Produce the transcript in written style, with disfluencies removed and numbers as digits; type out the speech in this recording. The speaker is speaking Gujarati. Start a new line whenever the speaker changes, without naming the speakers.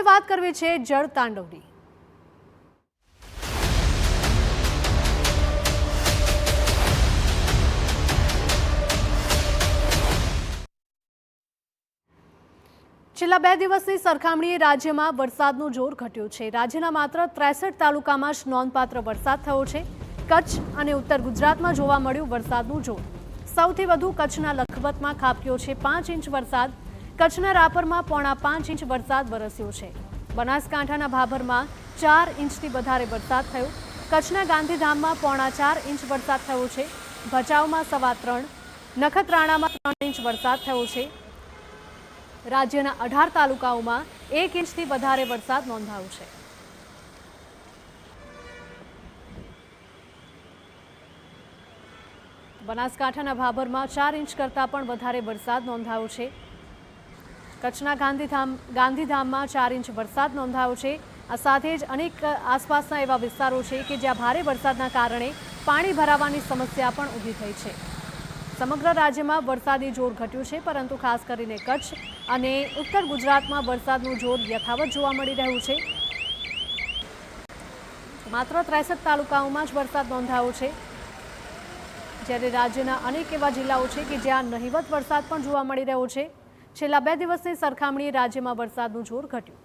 હવે વાત કરવી છે જળ તાંડવની। છેલ્લા 2 દિવસની સરખામણીએ રાજ્યમાં વરસાદનું જોર ઘટ્યું છે। રાજ્યના માત્ર 63 તાલુકામાં જ નોંધપાત્ર વરસાદ થયો છે। કચ્છ અને ઉત્તર ગુજરાતમાં જોવા મળ્યું વરસાદનું જોર। સૌથી વધુ કચ્છના લખપતમાં ખાબક્યો છે 5 ઇંચ વરસાદ। કચ્છના રાપરમાં 4.5 ઇંચ વરસાદ વરસ્યો છે। બનાસકાંઠાના ભાભરમાં 4 ઇંચથી વધારે વરસાદ થયો। કચ્છના ગાંધીધામમાં 4.5 ઇંચ વરસાદ થયો છે। ભચાઉમાં 3.25, નખત્રાણામાં 3 ઇંચ વરસાદ થયો છે। રાજ્યના 18 તાલુકાઓમાં 1 ઇંચથી વધારે વરસાદ નોંધાયો છે। બનાસકાંઠાના ભાભરમાં 4 ઇંચ કરતાં પણ વધારે વરસાદ નોંધાયો છે। કચ્છના ગાંધીધામમાં 4 ઇંચ વરસાદ નોંધાયો છે। આ સાથે જ અનેક આસપાસના એવા વિસ્તારો છે કે જ્યાં ભારે વરસાદના કારણે પાણી ભરાવાની સમસ્યા પણ ઊભી થઈ છે। સમગ્ર રાજ્યમાં વરસાદી જોર ઘટ્યું છે, પરંતુ ખાસ કરીને કચ્છ અને ઉત્તર ગુજરાતમાં વરસાદનું જોર યથાવત જોવા મળી રહ્યું છે। માત્ર 63 તાલુકાઓમાં જ વરસાદ નોંધાયો છે, જ્યારે રાજ્યના અનેક એવા જિલ્લાઓ છે કે જ્યાં નહિવત વરસાદ પણ જોવા મળી રહ્યો છે। છેલ્લા 2 દિવસની સરખામણીએ રાજ્યમાં વરસાદનું જોર ઘટ્યું।